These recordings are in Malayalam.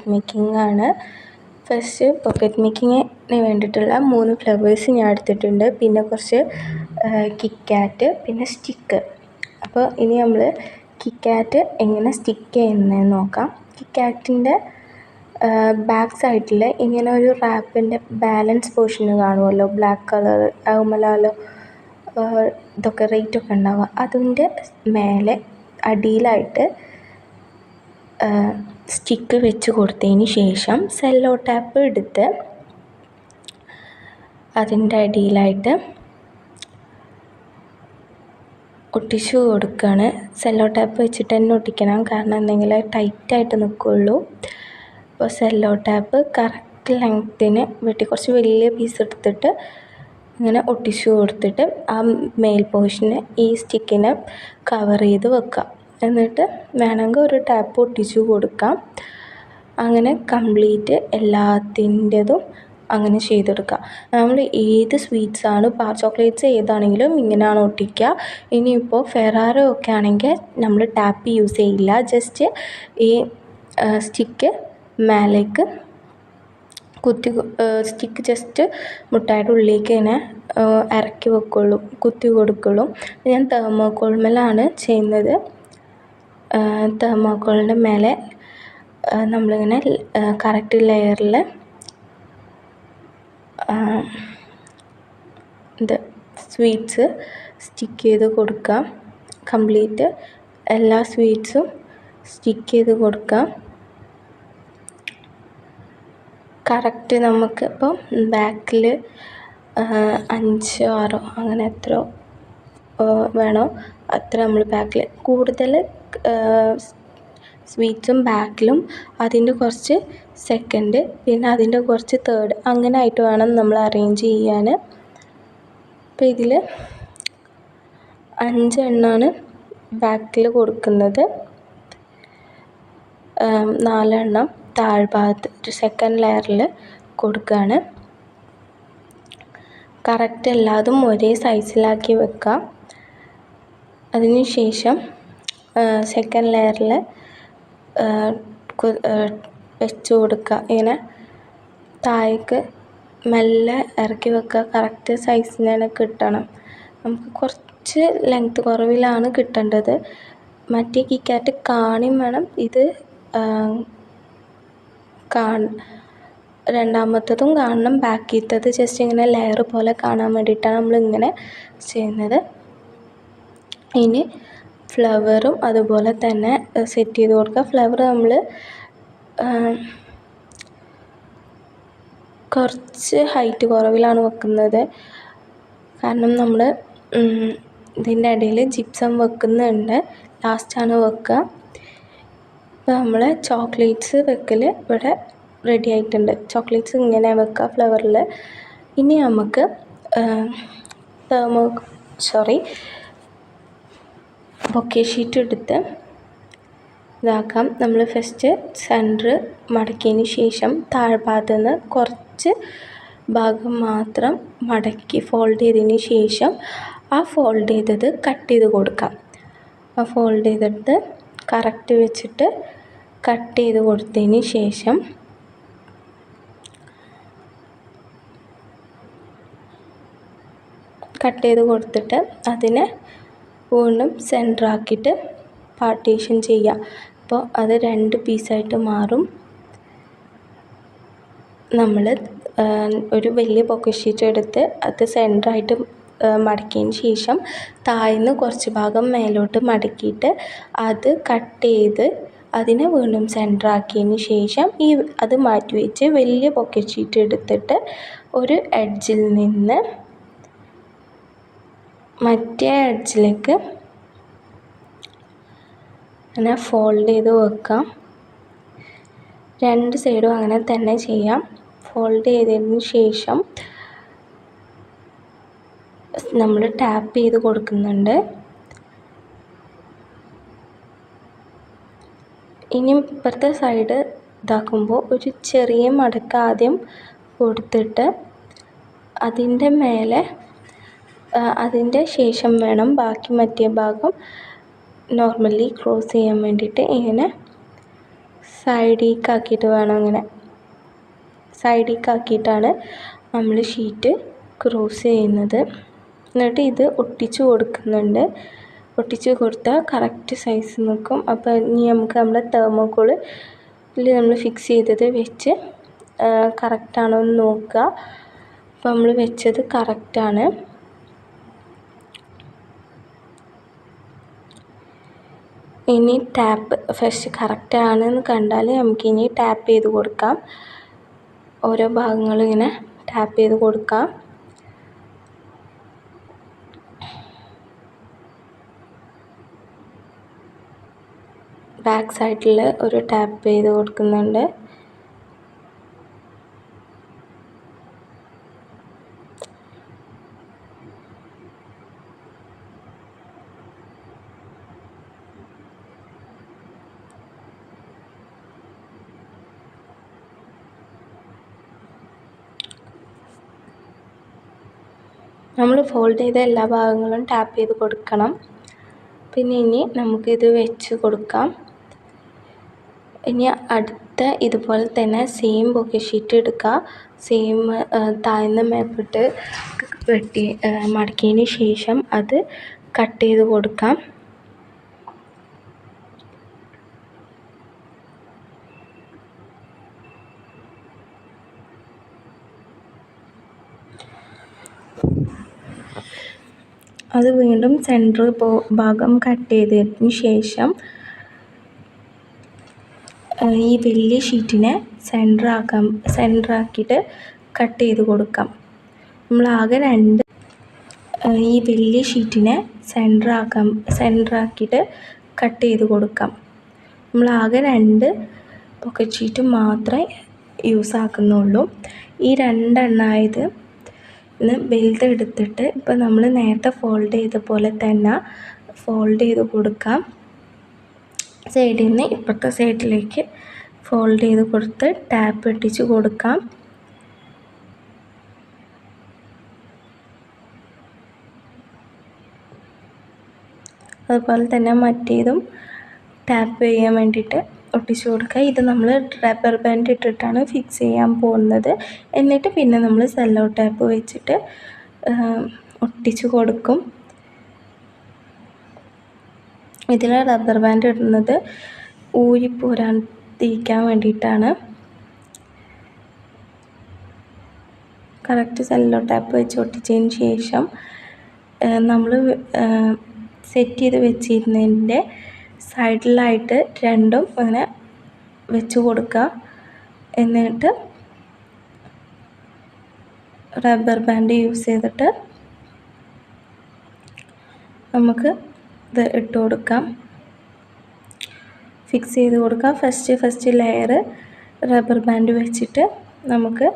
പോക്കറ്റ് മേക്കിംഗ് ആണ്. ഫസ്റ്റ് പോക്കറ്റ് മേക്കിങ്ങിന് വേണ്ടിയിട്ടുള്ള 3 ഫ്ലവേഴ്സ് ഞാൻ എടുത്തിട്ടുണ്ട്. പിന്നെ കുറച്ച് കിറ്റ്കാറ്റ്, പിന്നെ സ്റ്റിക്ക്. അപ്പോൾ ഇനി നമ്മൾ കിറ്റ്കാറ്റ് എങ്ങനെ സ്റ്റിക്ക് ചെയ്യുന്നതെന്ന് നോക്കാം. കിറ്റ്കാറ്റിൻ്റെ ബാക്ക് സൈഡിൽ ഇങ്ങനെ ഒരു റാപ്പിൻ്റെ ബാലൻസ് പോർഷൻ കാണുമല്ലോ, ബ്ലാക്ക് കളർ ആകുമ്പോഴല്ലോ ഇതൊക്കെ റേറ്റൊക്കെ ഉണ്ടാവുക. അതിൻ്റെ മേലെ അടിയിലായിട്ട് സ്റ്റിക്ക് വെച്ച് കൊടുത്തതിന് ശേഷം സെല്ലോ ടാപ്പ് എടുത്ത് അതിൻ്റെ അടിയിലായിട്ട് ഒട്ടിച്ചു കൊടുക്കുകയാണ്. സെല്ലോ ടാപ്പ് വെച്ചിട്ട് തന്നെ ഒട്ടിക്കണം, കാരണം എന്തെങ്കിലും ടൈറ്റായിട്ട് നിൽക്കുകയുള്ളൂ. അപ്പോൾ സെല്ലോ ടാപ്പ് കറക്റ്റ് ലെങ്ത്തിന് വെട്ടി കുറച്ച് വലിയ പീസ് എടുത്തിട്ട് ഇങ്ങനെ ഒട്ടിച്ചു കൊടുത്തിട്ട് ആ മേൽ പോർഷന് ഈ സ്റ്റിക്കിനെ കവർ ചെയ്ത് വെക്കുക. എന്നിട്ട് വേണമെങ്കിൽ ഒരു ടാപ്പ് ഒട്ടിച്ചു കൊടുക്കാം. അങ്ങനെ കംപ്ലീറ്റ് എല്ലാത്തിൻ്റെതും അങ്ങനെ ചെയ്തെടുക്കുക. നമ്മൾ ഏത് സ്വീറ്റ്സാണ് ചോക്ലേറ്റ്സ് ഏതാണെങ്കിലും ഇങ്ങനെയാണ് ഒട്ടിക്കുക. ഇനിയിപ്പോൾ ഫെറാറോ ഒക്കെ ആണെങ്കിൽ നമ്മൾ ടാപ്പ് യൂസ് ചെയ്യില്ല, ജസ്റ്റ് ഈ സ്റ്റിക്ക് മേലേക്ക് സ്റ്റിക്ക് ജസ്റ്റ് മുട്ടായിട്ട് ഉള്ളിലേക്ക് ഇങ്ങനെ ഇറക്കി വെക്കുള്ളൂ, കുത്തി കൊടുക്കുള്ളൂ. ഞാൻ തെർമോക്കോളിലാണ് ചെയ്യുന്നത്. തെർമോക്കോളിൻ്റെ മേലെ നമ്മളിങ്ങനെ കറക്റ്റ് ലെയറിൽ ഇത് സ്വീറ്റ്സ് സ്റ്റിക്ക് ചെയ്ത് കൊടുക്കാം. കംപ്ലീറ്റ് എല്ലാ സ്വീറ്റ്സും സ്റ്റിക്ക് ചെയ്ത് കൊടുക്കാം. കറക്റ്റ് നമുക്ക് ഇപ്പം ബാക്കിൽ 5 6 അങ്ങനെ എത്ര വേണോ അത്ര നമ്മൾ ബാക്കിൽ കൂടുതൽ സ്വീറ്റ്സും ബാക്കിലും അതിൻ്റെ കുറച്ച് സെക്കൻഡ്, പിന്നെ അതിൻ്റെ കുറച്ച് തേർഡ്, അങ്ങനെ ആയിട്ട് വേണം നമ്മൾ അറേഞ്ച് ചെയ്യാൻ. അപ്പോൾ ഇതിൽ 5 എണ്ണമാണ് ബാക്കിൽ കൊടുക്കുന്നത്, 4 എണ്ണം താഴ്ഭാഗത്ത് ഒരു സെക്കൻഡ് ലെയറിൽ കൊടുക്കുകയാണ്. കറക്റ്റ് എല്ലാതും ഒരേ സൈസിലാക്കി വെക്കുക. അതിന് ശേഷം സെക്കൻഡ് ലെയറിൽ വെച്ച് കൊടുക്കുക. ഇങ്ങനെ താഴേക്ക് മെല്ലെ ഇറക്കി വെക്കുക. കറക്റ്റ് സൈസിന് തന്നെ കിട്ടണം. നമുക്ക് കുറച്ച് ലെങ്ത്ത് കുറവിലാണ് കിട്ടേണ്ടത്. മറ്റേ കിറ്റ്കാറ്റ് കാണുകയും വേണം, ഇത് രണ്ടാമത്തതും കാണണം, ബാക്കിയത്തത് ജസ്റ്റ് ഇങ്ങനെ ലെയർ പോലെ കാണാൻ വേണ്ടിയിട്ടാണ് നമ്മളിങ്ങനെ ചെയ്യുന്നത്. ഇനി ഫ്ലവറും അതുപോലെ തന്നെ സെറ്റ് ചെയ്ത് കൊടുക്കുക. ഫ്ലവർ നമ്മൾ കുറച്ച് ഹൈറ്റ് കുറവിലാണ് വെക്കുന്നത്, കാരണം നമ്മൾ ഇതിൻ്റെ ഇടയിൽ ജിപ്സം വെക്കുന്നുണ്ട്, ലാസ്റ്റാണ് വെക്കുക. ഇപ്പോൾ നമ്മൾ ചോക്ലേറ്റ്സ് വെക്കൽ ഇവിടെ റെഡി ആയിട്ടുണ്ട്. ചോക്ലേറ്റ്സ് ഇങ്ങനെ വെക്കുക ഫ്ലവറിൽ. ഇനി നമുക്ക് ബൊക്കെ ഷീറ്റ് എടുത്ത് ഇതാക്കാം. നമ്മൾ ഫസ്റ്റ് സെൻറ്റർ മടക്കിയതിന് ശേഷം താഴ്ഭാഗത്ത് നിന്ന് കുറച്ച് ഭാഗം മാത്രം മടക്കി ഫോൾഡ് ചെയ്തതിന് ശേഷം ആ ഫോൾഡ് ചെയ്തത് കട്ട് ചെയ്ത് കൊടുക്കാം. ആ ഫോൾഡ് ചെയ്തിട്ട് കറക്റ്റ് വെച്ചിട്ട് കട്ട് ചെയ്ത് കൊടുത്തതിന് ശേഷം കട്ട് ചെയ്ത് കൊടുത്തിട്ട് അതിനെ വീണ്ടും സെൻറ്ററാക്കിയിട്ട് പാർട്ടീഷൻ ചെയ്യുക. അപ്പോൾ അത് 2 പീസായിട്ട് മാറും. നമ്മൾ ഒരു വലിയ പോക്കറ്റ് ഷീറ്റ് എടുത്ത് അത് സെൻറ്ററായിട്ട് മടക്കിയതിന് ശേഷം താഴ്ന്ന് കുറച്ച് ഭാഗം മേലോട്ട് മടക്കിയിട്ട് അത് കട്ട് ചെയ്ത് അതിനെ വീണ്ടും സെൻറ്ററാക്കിയതിന് ശേഷം അത് മാറ്റി വെച്ച് വലിയ പോക്കറ്റ് ഷീറ്റ് എടുത്തിട്ട് ഒരു എഡ്ജിൽ നിന്ന് മറ്റേ എഡ്ജിലേക്ക് അങ്ങനെ ഫോൾഡ് ചെയ്ത് വെക്കാം. 2 സൈഡും അങ്ങനെ തന്നെ ചെയ്യാം. ഫോൾഡ് ചെയ്തതിന് ശേഷം നമ്മൾ ടാപ്പ് ചെയ്ത് കൊടുക്കുന്നുണ്ട്. ഇനി ഇപ്പുറത്തെ സൈഡ് ഇതാക്കുമ്പോൾ ഒരു ചെറിയ മടക്ക് ആദ്യം കൊടുത്തിട്ട് അതിൻ്റെ മേലെ അതിൻ്റെ ശേഷം വേണം ബാക്കി മറ്റേ ഭാഗം നോർമലി ക്രോസ് ചെയ്യാൻ വേണ്ടിയിട്ട് ഇങ്ങനെ സൈഡിലേക്കാക്കിയിട്ട് വേണം ഇങ്ങനെ സൈഡിലേക്കാക്കിയിട്ടാണ് നമ്മൾ ഷീറ്റ് ക്രോസ് ചെയ്യുന്നത്. എന്നിട്ട് ഇത് ഒട്ടിച്ച് കൊടുക്കുന്നുണ്ട്. ഒട്ടിച്ച് കൊടുത്താൽ കറക്റ്റ് സൈസ് നിൽക്കും. അപ്പോൾ ഇനി നമുക്ക് നമ്മുടെ തെർമോക്കോളിൽ നമ്മൾ ഫിക്സ് ചെയ്തത് വെച്ച് കറക്റ്റാണോ എന്ന് നോക്കുക. അപ്പോൾ നമ്മൾ വെച്ചത് കറക്റ്റാണ്. ഇനി ടാപ്പ് ഫസ്റ്റ് കറക്റ്റാണെന്ന് കണ്ടാൽ നമുക്കിനി ടാപ്പ് ചെയ്ത് കൊടുക്കാം. ഓരോ ഭാഗങ്ങളും ഇങ്ങനെ ടാപ്പ് ചെയ്ത് കൊടുക്കാം. ബാക്ക് സൈഡിൽ ഒരു ടാപ്പ് ചെയ്ത് കൊടുക്കുന്നുണ്ട്. നമ്മൾ ഫോൾഡ് ചെയ്ത എല്ലാ ഭാഗങ്ങളും ടാപ്പ് ചെയ്ത് കൊടുക്കണം. പിന്നെ ഇനി നമുക്കിത് വെച്ച് കൊടുക്കാം. ഇനി അടുത്ത ഇതുപോലെ തന്നെ സെയിം ബൊക്കെ ഷീറ്റ് എടുക്കുക. സെയിം താഴ്ന്ന മേപ്പിട്ട് വെട്ടി മടക്കിയതിന് ശേഷം അത് കട്ട് ചെയ്ത് കൊടുക്കാം. അത് വീണ്ടും സെൻറ്റർ ഭാഗം കട്ട് ചെയ്തതിന് ശേഷം ഈ വലിയ ഷീറ്റിനെ സെൻറ്ററാക്കിയിട്ട് കട്ട് ചെയ്ത് കൊടുക്കാം. നമ്മളാകെ ഈ വലിയ ഷീറ്റിനെ സെൻറ്ററാക്കിയിട്ട് കട്ട് ചെയ്ത് കൊടുക്കാം. നമ്മളാകെ 2 പോക്കറ്റ് ഷീറ്റ് മാത്രമേ യൂസ് ആക്കുന്നുള്ളൂ. ഈ 2 എണ്ണമായത് വലുത് എടുത്തിട്ട് ഇപ്പോൾ നമ്മൾ നേരത്തെ ഫോൾഡ് ചെയ്ത പോലെ തന്നെ ഫോൾഡ് ചെയ്ത് കൊടുക്കാം. സൈഡിൽ നിന്ന് ഇപ്പുറത്തെ സൈഡിലേക്ക് ഫോൾഡ് ചെയ്ത് കൊടുത്ത് ടാപ്പ് ഇട്ടിച്ച് കൊടുക്കാം. അതുപോലെ തന്നെ മറ്റേതും ടാപ്പ് ചെയ്യാൻ വേണ്ടിയിട്ട് ഒട്ടിച്ച് കൊടുക്കുക. ഇത് നമ്മൾ റബ്ബർ ബാൻഡ് ഇട്ടിട്ടാണ് ഫിക്സ് ചെയ്യാൻ പോകുന്നത്. എന്നിട്ട് പിന്നെ നമ്മൾ സെല്ലോ ടാപ്പ് വെച്ചിട്ട് ഒട്ടിച്ച് കൊടുക്കും. ഇതിൽ റബ്ബർ ബാൻഡ് ഇടുന്നത് ഊരിപ്പോരാതിരിക്കാൻ വേണ്ടിയിട്ടാണ്. കറക്റ്റ് സെല്ലോ ടാപ്പ് വെച്ച് ഒട്ടിച്ചതിന് ശേഷം നമ്മൾ സെറ്റ് ചെയ്ത് വെച്ചിരുന്നതിൻ്റെ സൈഡിലായിട്ട് 2ഉം അങ്ങനെ വെച്ച് കൊടുക്കുക. എന്നിട്ട് റബ്ബർ ബാൻഡ് യൂസ് ചെയ്തിട്ട് നമുക്ക് ഇത് ഇട്ട് കൊടുക്കാം, ഫിക്സ് ചെയ്ത് കൊടുക്കാം. ഫസ്റ്റ് ലെയർ റബ്ബർ ബാൻഡ് വെച്ചിട്ട് നമുക്ക്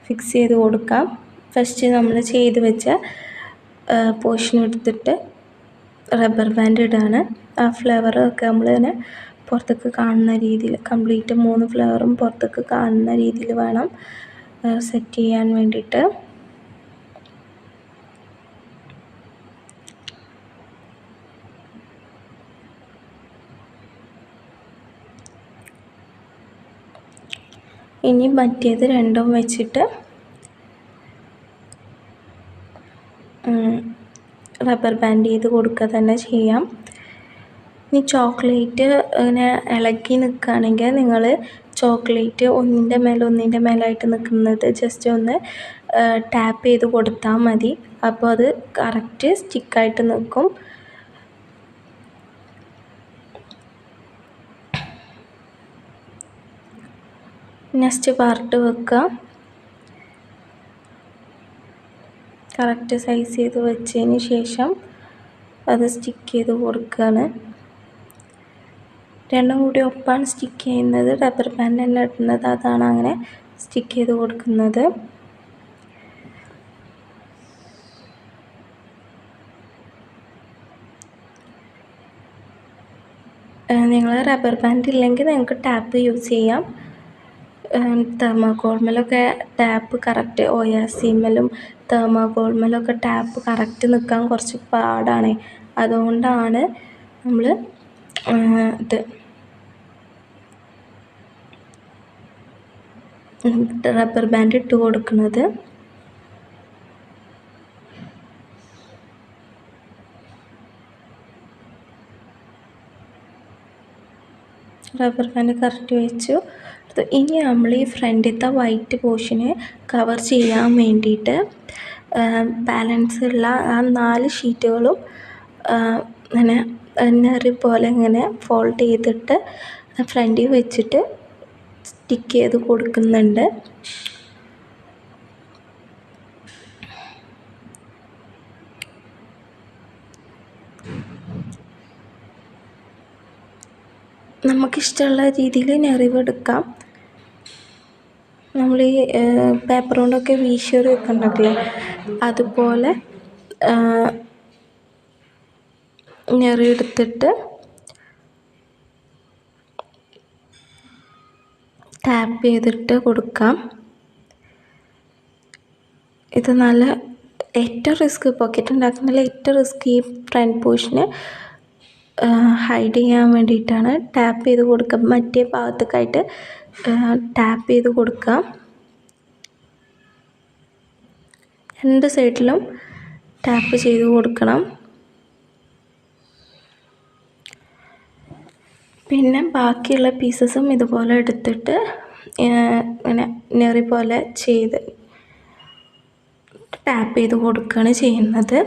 ഫിക്സ് ചെയ്ത് കൊടുക്കാം. ഫസ്റ്റ് നമ്മൾ ചെയ്ത് വെച്ച പോർഷൻ എടുത്തിട്ട് റബ്ബർ ബാൻഡ് ഇടാണ്. ആ ഫ്ലവറൊക്കെ നമ്മളിങ്ങനെ പുറത്തേക്ക് കാണുന്ന രീതിയിൽ കംപ്ലീറ്റ് 3 ഫ്ലവറും പുറത്തേക്ക് കാണുന്ന രീതിയിൽ വേണം സെറ്റ് ചെയ്യാൻ വേണ്ടിയിട്ട്. ഇനി മറ്റേത് 2ഉം വെച്ചിട്ട് റബ്ബർ ബാൻഡ് ചെയ്ത് കൊടുക്കുക തന്നെ ചെയ്യാം. ഇനി ചോക്ലേറ്റ് ഇങ്ങനെ ഇളക്കി നിൽക്കുകയാണെങ്കിൽ നിങ്ങൾ ചോക്ലേറ്റ് ഒന്നിൻ്റെ മേലായിട്ട് നിൽക്കുന്നത് ജസ്റ്റ് ഒന്ന് ടാപ്പ് ചെയ്ത് കൊടുത്താൽ മതി. അപ്പോൾ അത് കറക്റ്റ് സ്റ്റിക്കായിട്ട് നിൽക്കും. നെക്സ്റ്റ് പാർട്ട് വെക്കുക. കറക്റ്റ് സൈസ് ചെയ്ത് വെച്ചതിന് ശേഷം അത് സ്റ്റിക്ക് ചെയ്ത് കൊടുക്കുകയാണ്. 2ഉം കൂടി ഒപ്പാണ് സ്റ്റിക്ക് ചെയ്യുന്നത്. റബ്ബർ ബാൻഡ് തന്നെ ഇടുന്നത്, അതാണ് അങ്ങനെ സ്റ്റിക്ക് ചെയ്ത് കൊടുക്കുന്നത്. നിങ്ങൾ റബ്ബർ ബാൻഡ് ഇല്ലെങ്കിൽ നിങ്ങൾക്ക് ടാപ്പ് യൂസ് ചെയ്യാം. തെർമോക്കോളിലൊക്കെ ടാപ്പ് കറക്റ്റ് ORCയിലും തെർമോക്കോളിലൊക്കെ ടാപ്പ് കറക്റ്റ് നിൽക്കാൻ കുറച്ച് പാടാണ്. അതുകൊണ്ടാണ് നമ്മൾ ഇത് റബ്ബർ ബാൻഡ് ഇട്ട് കൊടുക്കുന്നത്. റബ്ബർ ബാൻഡ് കറക്റ്റ് വെച്ചു. ഇനി നമ്മൾ ഈ ഫ്രണ്ടിലത്തെ വൈറ്റ് പോർഷനെ കവർ ചെയ്യാൻ വേണ്ടിയിട്ട് ബാലൻസ് ഉള്ള ആ 4 ഷീറ്റുകളും ഇങ്ങനെ നെറി പോലെ ഇങ്ങനെ ഫോൾഡ് ചെയ്തിട്ട് ഫ്രണ്ടിൽ വെച്ചിട്ട് സ്റ്റിക്ക് ചെയ്ത് കൊടുക്കുന്നുണ്ട്. നമുക്കിഷ്ടമുള്ള രീതിയിൽ ഞെറിവെടുക്കാം. നമ്മൾ ഈ പേപ്പർ കൊണ്ടൊക്കെ വീശിയൊക്കെ ഉണ്ടാക്കില്ലേ, അതുപോലെ ഞെറിയെടുത്തിട്ട് ടാപ്പ് ചെയ്തിട്ട് കൊടുക്കാം. ഇത് നല്ല ഏറ്റവും റിസ്ക് പോക്കറ്റ് ഉണ്ടാക്കുന്നതിൽ ഏറ്റവും റിസ്ക് ഈ ഫ്രണ്ട് പോർഷന് ഹൈഡ് ചെയ്യാൻ വേണ്ടിയിട്ടാണ്. ടാപ്പ് ചെയ്ത് കൊടുക്കുക, മറ്റേ ഭാഗത്തേക്കായിട്ട് ടാപ്പ് ചെയ്ത് കൊടുക്കാം. 2 സൈഡിലും ടാപ്പ് ചെയ്ത് കൊടുക്കണം. പിന്നെ ബാക്കിയുള്ള പീസസും ഇതുപോലെ എടുത്തിട്ട് ഇങ്ങനെ നെറി പോലെ ചെയ്ത് ടാപ്പ് ചെയ്ത് കൊടുക്കുകയാണ് ചെയ്യുന്നത്.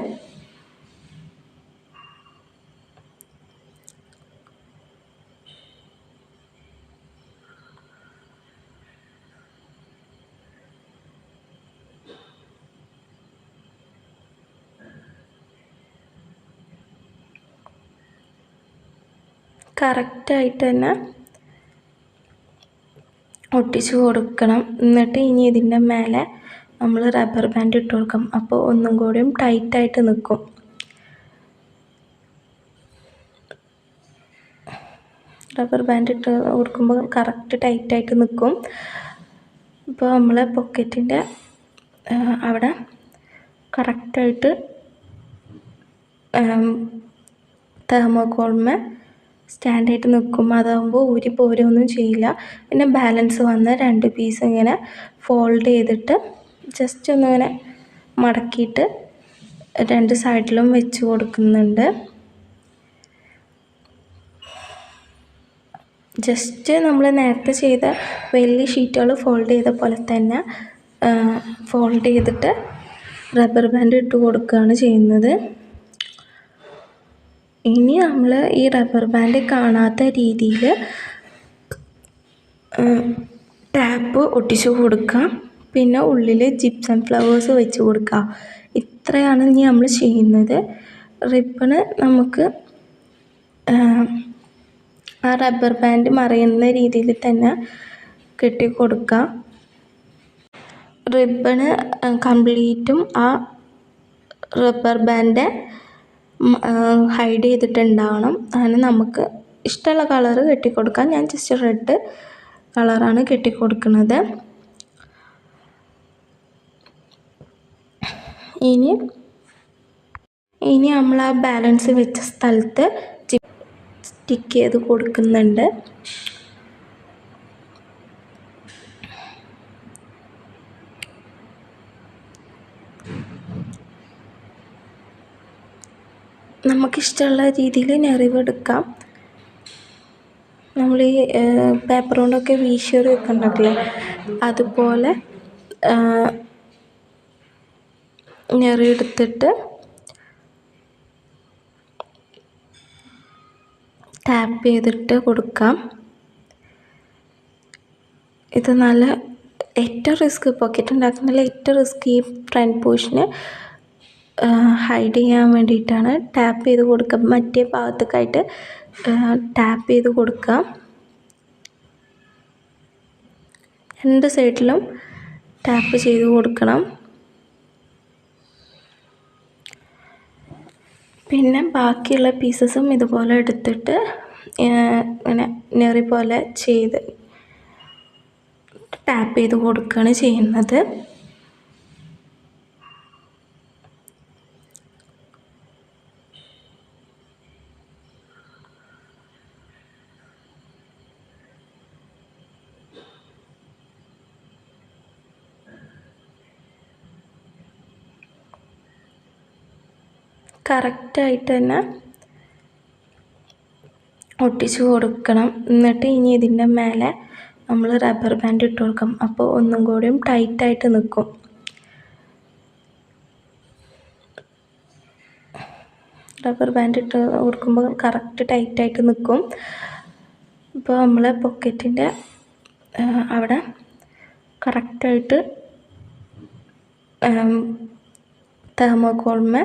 കറക്റ്റായിട്ട് തന്നെ ഒട്ടിച്ച് കൊടുക്കണം. എന്നിട്ട് ഇനി ഇതിൻ്റെ മേലെ നമ്മൾ റബ്ബർ ബാൻഡ് ഇട്ട് കൊടുക്കും. അപ്പോൾ ഒന്നും കൂടിയും ടൈറ്റായിട്ട് നിൽക്കും. റബ്ബർ ബാൻഡ് ഇട്ട് കൊടുക്കുമ്പോൾ കറക്റ്റ് ടൈറ്റായിട്ട് നിൽക്കും. ഇപ്പോൾ നമ്മൾ പോക്കറ്റിൻ്റെ അവിടെ കറക്റ്റായിട്ട് തെർമോക്കോളിന്മേൽ സ്റ്റാൻഡായിട്ട് നിൽക്കും. അതാകുമ്പോൾ ഊരി പോരുകയൊന്നും ചെയ്യില്ല. പിന്നെ ബാലൻസ് വന്ന 2 പീസ് ഇങ്ങനെ ഫോൾഡ് ചെയ്തിട്ട് ജസ്റ്റ് ഒന്നിങ്ങനെ മടക്കിയിട്ട് 2 സൈഡിലും വെച്ച് കൊടുക്കുന്നുണ്ട്. ജസ്റ്റ് നമ്മൾ നേരത്തെ ചെയ്ത വലിയ ഷീറ്റുകൾ ഫോൾഡ് ചെയ്ത പോലെ തന്നെ ഫോൾഡ് ചെയ്തിട്ട് റബ്ബർ ബാൻഡ് ഇട്ട് കൊടുക്കുകയാണ് ചെയ്യുന്നത്. ഇനി നമ്മൾ ഈ റബ്ബർ ബാൻഡ് കാണാത്ത രീതിയിൽ ടാപ്പ് ഒട്ടിച്ച് കൊടുക്കാം. പിന്നെ ഉള്ളിൽ ജിപ്സം ഫ്ലവേഴ്സ് വെച്ച് കൊടുക്കുക. ഇത്രയാണ് ഇനി നമ്മൾ ചെയ്യുന്നത്. റിബണ് നമുക്ക് ആ റബ്ബർ ബാൻഡ് മറയുന്ന രീതിയിൽ തന്നെ കെട്ടിക്കൊടുക്കാം. റിബണ് കംപ്ലീറ്റും ആ റബ്ബർ ബാൻഡ് ഹൈഡ് ചെയ്തിട്ടുണ്ടാവണം. അങ്ങനെ നമുക്ക് ഇഷ്ടമുള്ള കളറ് കെട്ടിക്കൊടുക്കാം. ഞാൻ ജസ്റ്റ് റെഡ് കളറാണ് കെട്ടിക്കൊടുക്കുന്നത്. ഇനി നമ്മൾ ആ ബാലൻസ് വെച്ച സ്ഥലത്ത് സ്റ്റിക്ക് ചെയ്ത് കൊടുക്കുന്നുണ്ട്. നമുക്കിഷ്ടമുള്ള രീതിയിൽ ഞെറിവെടുക്കാം. നമ്മൾ ഈ പേപ്പർ കൊണ്ടൊക്കെ വീശിയൊക്കെ ഉണ്ടാക്കില്ലേ, അതുപോലെ ഞെറിയെടുത്തിട്ട് ടാപ്പ് ചെയ്തിട്ട് കൊടുക്കാം. ഇത് നല്ല ഏറ്റവും റിസ്ക് പോക്കറ്റ് ഉണ്ടാക്കുന്നതിൽ ഏറ്റവും റിസ്ക് ഈ ഫ്രണ്ട് പോർഷന് ഹൈഡ് ചെയ്യാൻ വേണ്ടിയിട്ടാണ്. ടാപ്പ് ചെയ്ത് കൊടുക്കുക, മറ്റേ ഭാഗത്തേക്കായിട്ട് ടാപ്പ് ചെയ്ത് കൊടുക്കുക. 2 സൈഡിലും ടാപ്പ് ചെയ്ത് കൊടുക്കണം. പിന്നെ ബാക്കിയുള്ള പീസസും ഇതുപോലെ എടുത്തിട്ട് ഇങ്ങനെ നെറി പോലെ ചെയ്ത് ടാപ്പ് ചെയ്ത് കൊടുക്കുകയാണ് ചെയ്യുന്നത്. കറക്റ്റായിട്ട് തന്നെ ഒട്ടിച്ച് കൊടുക്കണം. എന്നിട്ട് ഇനി ഇതിൻ്റെ മേലെ നമ്മൾ റബ്ബർ ബാൻഡ് ഇട്ട് കൊടുക്കും. അപ്പോൾ ഒന്നും കൂടിയും ടൈറ്റായിട്ട് നിൽക്കും. റബ്ബർ ബാൻഡ് ഇട്ട് കൊടുക്കുമ്പോൾ കറക്റ്റ് ടൈറ്റായിട്ട് നിൽക്കും. ഇപ്പോൾ നമ്മൾ പോക്കറ്റിൻ്റെ അവിടെ കറക്റ്റായിട്ട് തെർമോക്കോളിന്മേ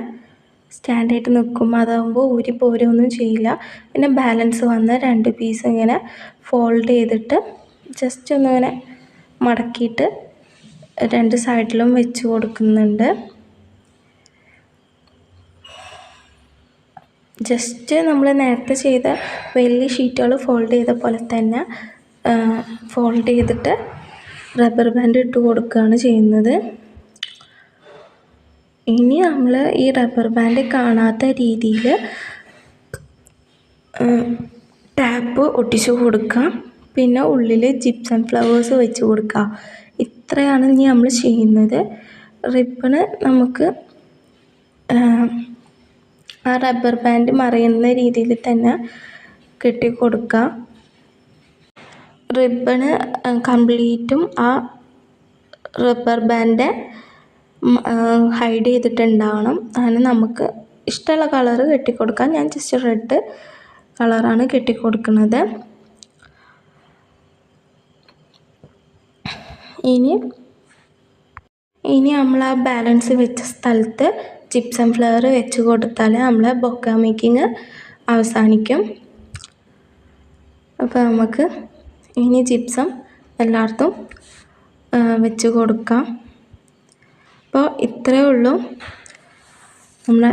സ്റ്റാൻഡായിട്ട് നിൽക്കും. അതാകുമ്പോൾ ഊരി പോരുകയൊന്നും ചെയ്യില്ല. പിന്നെ ബാലൻസ് വന്ന 2 പീസ് ഇങ്ങനെ ഫോൾഡ് ചെയ്തിട്ട് ജസ്റ്റ് ഒന്നിങ്ങനെ മടക്കിയിട്ട് 2 സൈഡിലും വെച്ച് കൊടുക്കുന്നുണ്ട്. ജസ്റ്റ് നമ്മൾ നേരത്തെ ചെയ്ത വലിയ ഷീറ്റുകൾ ഫോൾഡ് ചെയ്ത പോലെ തന്നെ ഫോൾഡ് ചെയ്തിട്ട് റബ്ബർ ബാൻഡ് ഇട്ട് കൊടുക്കുകയാണ് ചെയ്യുന്നത്. ഇനി നമ്മൾ ഈ റബ്ബർ ബാൻഡ് കാണാത്ത രീതിയിൽ ടാപ്പ് ഒട്ടിച്ച് കൊടുക്കുക. പിന്നെ ഉള്ളിൽ ജിപ്സം ഫ്ലവേഴ്സ് വെച്ച് കൊടുക്കുക. ഇത്രയാണ് ഇനി നമ്മൾ ചെയ്യുന്നത്. റിബണ് നമുക്ക് ആ റബ്ബർ ബാൻഡ് മറയുന്ന രീതിയിൽ തന്നെ കെട്ടിക്കൊടുക്കുക. റിബണ് കംപ്ലീറ്റും ആ റബ്ബർ ബാൻഡ് ഹൈഡ് ചെയ്തിട്ടുണ്ടാവണം. അങ്ങനെ നമുക്ക് ഇഷ്ടമുള്ള കളറ് കെട്ടിക്കൊടുക്കാം. ഞാൻ ജസ്റ്റ് റെഡ് കളറാണ് കെട്ടിക്കൊടുക്കുന്നത്. ഇനി നമ്മൾ ആ ബാലൻസ് വെച്ച സ്ഥലത്ത് ജിപ്സം ഫ്ലവർ വെച്ച് കൊടുത്താൽ നമ്മളെ ബൊക്ക മേക്കിങ് അവസാനിക്കും. അപ്പോൾ നമുക്ക് ഇനി ജിപ്സം എല്ലായിടത്തും വെച്ച് കൊടുക്കാം. അപ്പോൾ ഇത്രയേ ഉള്ളൂ നമ്മളെ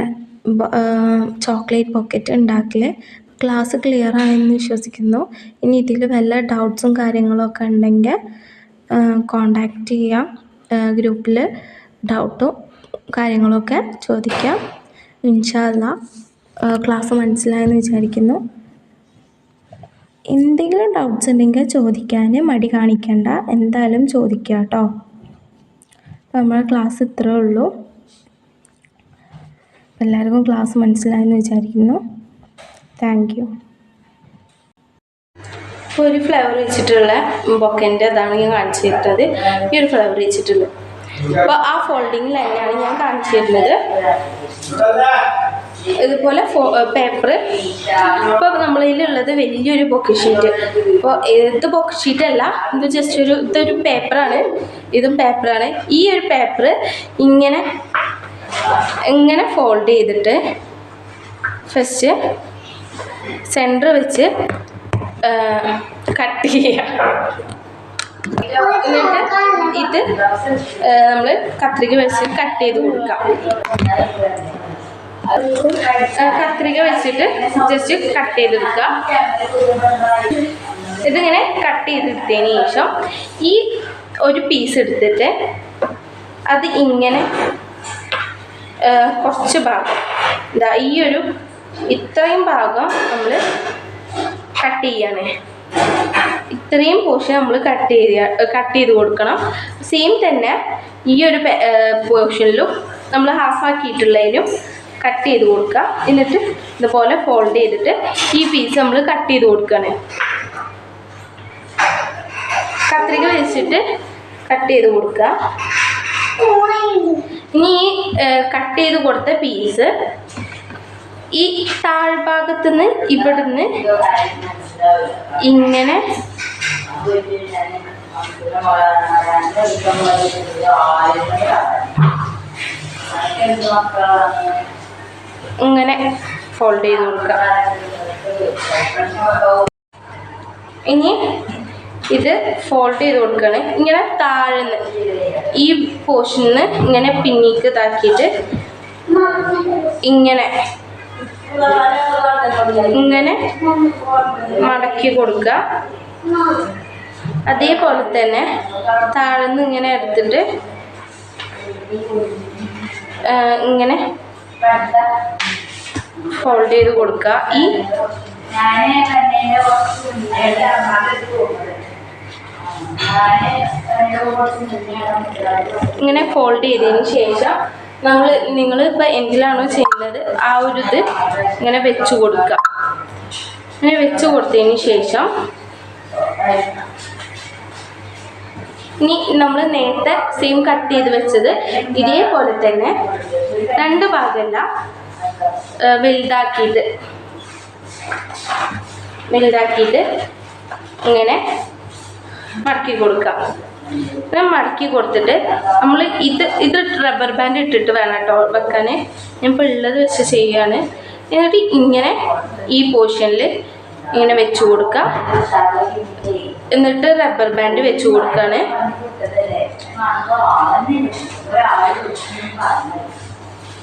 ചോക്ലേറ്റ് പോക്കറ്റ് ഉണ്ടാക്കൽ. ക്ലാസ് ക്ലിയർ ആയെന്ന് വിശ്വസിക്കുന്നു. ഇനി ഇതിൽ വല്ല ഡൗട്ട്സും കാര്യങ്ങളൊക്കെ ഉണ്ടെങ്കിൽ കോണ്ടാക്റ്റ് ചെയ്യാം. ഗ്രൂപ്പിൽ ഡൗട്ടും കാര്യങ്ങളൊക്കെ ചോദിക്കാം. ഇൻഷാ അല്ലാഹ് ക്ലാസ് മനസ്സിലായെന്ന് വിചാരിക്കുന്നു. എന്തെങ്കിലും ഡൗട്ട്സ് ഉണ്ടെങ്കിൽ ചോദിക്കാൻ മടി കാണിക്കണ്ട, എന്തായാലും ചോദിക്കുക കേട്ടോ. അപ്പോൾ നമ്മുടെ ക്ലാസ് ഇത്രയേ ഉള്ളൂ. എല്ലാവർക്കും ക്ലാസ് മനസ്സിലായെന്ന് വിചാരിക്കുന്നു. Thank you. ഇപ്പോൾ ഒരു ഫ്ലവർ വെച്ചിട്ടുള്ള ബൊക്കൻ്റെ അതാണ് ഞാൻ കാണിച്ചു തരുന്നത്. ഈ ഒരു ഫ്ലവർ വെച്ചിട്ടുള്ളത് അപ്പോൾ ആ ഫോൾഡിങ്ങിൽ തന്നെയാണ് ഞാൻ കാണിച്ചു തരുന്നത്. ഇതുപോലെ പേപ്പർ. ഇപ്പോൾ നമ്മളിലുള്ളത് വലിയൊരു ബൊക്കെ ഷീറ്റ്. ഇപ്പോൾ ഇത് ബൊക്കെ ഷീറ്റല്ല, ഇത് ജസ്റ്റ് ഇതൊരു പേപ്പറാണ്. ഇതും പേപ്പറാണ്. ഈ ഒരു പേപ്പർ ഇങ്ങനെ ഫോൾഡ് ചെയ്തിട്ട് ഫസ്റ്റ് സെൻറ്റർ വെച്ച് കട്ട് ചെയ്യുക. എന്നിട്ട് ഇത് നമ്മൾ കത്രിക വെച്ച് കട്ട് ചെയ്ത് കൊടുക്കാം. കത്രിക വെച്ചിട്ട് ജസ്റ്റ് കട്ട് ചെയ്തെടുക്കുക. ഇതിങ്ങനെ കട്ട് ചെയ്തെടുത്തതിന് ശേഷം ഈ ഒരു പീസ് എടുത്തിട്ട് അത് ഇങ്ങനെ കുറച്ച് ഭാഗം ഈ ഒരു ഇത്രയും ഭാഗം നമ്മൾ കട്ട് ചെയ്യാണ്. ഇത്രയും പോർഷൻ നമ്മൾ കട്ട് ചെയ്ത് കൊടുക്കണം. സെയിം തന്നെ ഈ ഒരു പോർഷനിലും നമ്മൾ ഹാഫാക്കിയിട്ടുള്ളതിനും കട്ട് ചെയ്ത് കൊടുക്കുക. എന്നിട്ട് ഇതുപോലെ ഫോൾഡ് ചെയ്തിട്ട് ഈ പീസ് നമ്മൾ കട്ട് ചെയ്ത് കൊടുക്കുകയാണ്. കത്രിക വെച്ചിട്ട് കട്ട് ചെയ്ത് കൊടുക്കുക. ഇനി ഈ കട്ട് ചെയ്ത് കൊടുത്ത പീസ് ഈ താഴ്ഭാഗത്തുനിന്ന് ഇവിടുന്ന് ഇങ്ങനെ ഫോൾഡ് ചെയ്ത് കൊടുക്കുക. ഇനി ഇത് ഫോൾഡ് ചെയ്ത് കൊടുക്കുകയാണ്. ഇങ്ങനെ താഴ്ന്ന് ഈ പോർഷനിൽ ഇങ്ങനെ പിന്നീക്ക് ഇതാക്കിയിട്ട് ഇങ്ങനെ മടക്കി കൊടുക്കുക. അതേപോലെ തന്നെ താഴ്ന്ന് ഇങ്ങനെ എടുത്തിട്ട് ഇങ്ങനെ ഫോൾഡ് ചെയ്ത് കൊടുക്കുക. ഇങ്ങനെ ഫോൾഡ് ചെയ്തതിന് ശേഷം നിങ്ങൾ ഇപ്പോൾ എന്തിലാണോ ചെയ്യുന്നത് ആ ഒരു ഇത് ഇങ്ങനെ വെച്ച് കൊടുക്കുക. ഇങ്ങനെ വെച്ച് കൊടുത്തതിന് ശേഷം ഇനി നമ്മൾ നേരത്തെ സെയിം കട്ട് ചെയ്ത് വെച്ചത് ഇതേപോലെ തന്നെ 2 ഭാഗമല്ല വലുതാക്കിയിട്ട് ഇങ്ങനെ മടക്കി കൊടുക്കാം. ഇങ്ങനെ മടക്കി കൊടുത്തിട്ട് നമ്മൾ ഇത് റബ്ബർ ബാൻഡ് ഇട്ടിട്ട് വേണം കേട്ടോ വെക്കാൻ. ഞാൻ ഇപ്പോൾ ഉള്ളത് വെച്ച് ചെയ്യുകയാണ്. എന്നിട്ട് ഇങ്ങനെ ഈ പോർഷനിൽ ഇങ്ങനെ വെച്ച് കൊടുക്കുക. എന്നിട്ട് റബ്ബർ ബാൻഡ് വെച്ച് കൊടുക്കുകയാണ്.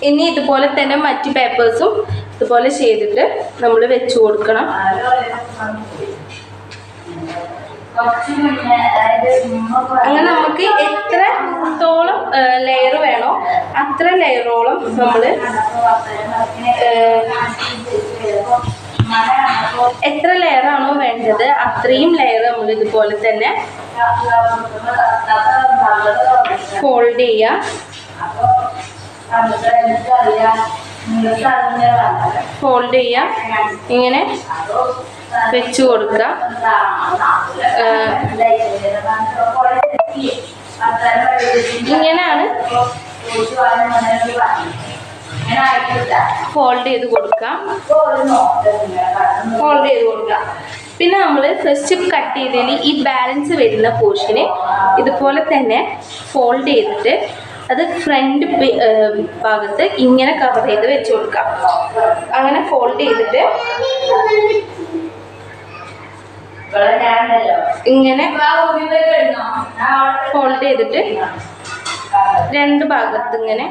ഇനി ഇതുപോലെ തന്നെ മറ്റ് പേപ്പേഴ്സും ഇതുപോലെ ചെയ്തിട്ട് നമ്മൾ വെച്ച് കൊടുക്കണം. അങ്ങനെ നമുക്ക് എത്രത്തോളം ലെയർ വേണോ അത്ര ലെയറോളം നമ്മൾ എത്ര ലെയറാണോ വേണ്ടത് അത്രയും ലെയർ നമ്മൾ ഇതുപോലെ തന്നെ ഫോൾഡ് ചെയ്യുക. ഇങ്ങനെ വെച്ച് കൊടുക്കുക. ഇങ്ങനെയാണ് ഫോൾഡ് ചെയ്ത് കൊടുക്കുക. പിന്നെ നമ്മൾ ഫസ്റ്റ് കട്ട് ചെയ്തതിൽ ഈ ബാലൻസ് വരുന്ന പോർഷന് ഇതുപോലെ തന്നെ ഫോൾഡ് ചെയ്തിട്ട് അത് ഫ്രണ്ട് ഭാഗത്ത് ഇങ്ങനെ കവർ ചെയ്ത് വെച്ച് കൊടുക്കാം. അങ്ങനെ ഫോൾഡ് ചെയ്തിട്ട് ഇങ്ങനെ ഫോൾഡ് ചെയ്തിട്ട് 2 ഭാഗത്ത് ഇങ്ങനെ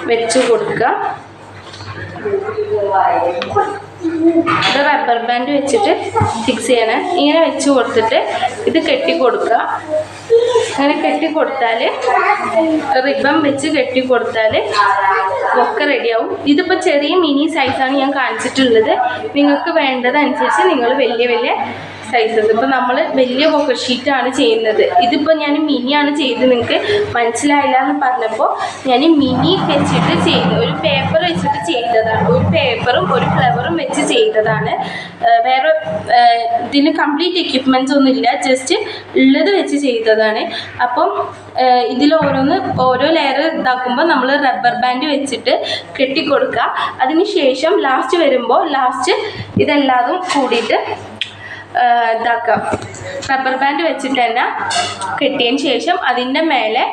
വെച്ച് കൊടുക്കുക. ഇത് റബ്ബർ ബാൻഡ് വെച്ചിട്ട് ഫിക്സ് ചെയ്യണം. ഇങ്ങനെ വെച്ച് കൊടുത്തിട്ട് ഇത് കെട്ടി കൊടുക്കുക. അങ്ങനെ കെട്ടി കൊടുത്താൽ റിബൺ വെച്ച് കെട്ടി കൊടുത്താൽ ഒക്കെ റെഡിയാവും. ഇതിപ്പോൾ ചെറിയ മിനി സൈസാണ് ഞാൻ കാണിച്ചിട്ടുള്ളത്. നിങ്ങൾക്ക് വേണ്ടതനുസരിച്ച് നിങ്ങൾ വലിയ സൈസസ്. ഇപ്പോൾ നമ്മൾ വലിയ പോക്കറ്റ് ഷീറ്റാണ് ചെയ്യുന്നത്. ഇതിപ്പോൾ ഞാൻ മിനിയാണ് ചെയ്ത് നിങ്ങൾക്ക് മനസ്സിലായില്ല എന്ന് പറഞ്ഞപ്പോൾ ഞാൻ മിനി വെച്ചിട്ട് ചെയ്ത് ഒരു പേപ്പർ വെച്ചിട്ട് ചെയ്തതാണ്. ഒരു പേപ്പറും ഒരു ഫ്ലവറും വെച്ച് ചെയ്തതാണ്. വേറെ ഇതിന് കംപ്ലീറ്റ് എക്യുപ്മെൻറ്റ്സ് ഒന്നുമില്ല, ജസ്റ്റ് ഉള്ളത് വെച്ച് ചെയ്തതാണ്. അപ്പം ഓരോ ലെയർ ഇതാക്കുമ്പോൾ നമ്മൾ റബ്ബർ ബാൻഡ് വെച്ചിട്ട് കെട്ടിക്കൊടുക്കുക. അതിന് ശേഷം ലാസ്റ്റ് വരുമ്പോൾ ഇതെല്ലാതും കൂടിയിട്ട് ഇതാക്കാം. റബ്ബർ ബാൻഡ് വെച്ചിട്ട് തന്നെ കെട്ടിയതിന് ശേഷം അതിൻ്റെ മേലെ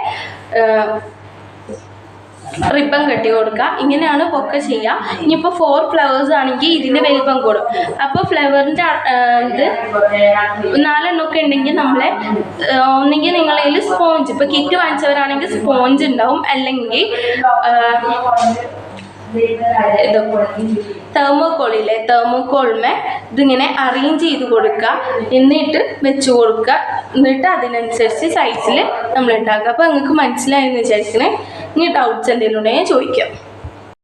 റിബൺ കെട്ടി കൊടുക്കുക. ഇങ്ങനെയാണ് പൊക്കെ ചെയ്യുക. ഇനിയിപ്പോൾ 4 ഫ്ലവേഴ്സ് ആണെങ്കിൽ ഇതിൻ്റെ വലിപ്പം കൂടും. അപ്പോൾ ഫ്ലവറിൻ്റെ ഇത് 4 എണ്ണമൊക്കെ ഉണ്ടെങ്കിൽ നമ്മളെ ഒന്നെങ്കിൽ നിങ്ങളതിൽ സ്പോഞ്ച്, ഇപ്പോൾ കിറ്റ് വാങ്ങിച്ചവരാണെങ്കിൽ സ്പോഞ്ച് ഉണ്ടാവും, അല്ലെങ്കിൽ തെർമോക്കോളിമേ ഇതിങ്ങനെ അറേഞ്ച് ചെയ്ത് കൊടുക്കുക. എന്നിട്ട് വെച്ച് കൊടുക്കുക. എന്നിട്ട് അതിനനുസരിച്ച് സൈസിൽ നമ്മൾ ഉണ്ടാക്കുക. അപ്പോൾ നിങ്ങൾക്ക് മനസ്സിലായെന്ന് വിചാരിക്കണേ. ഇനി ഡൗട്ട്സ് എന്തെങ്കിലും ഉണ്ടെങ്കിൽ ചോദിക്കാം.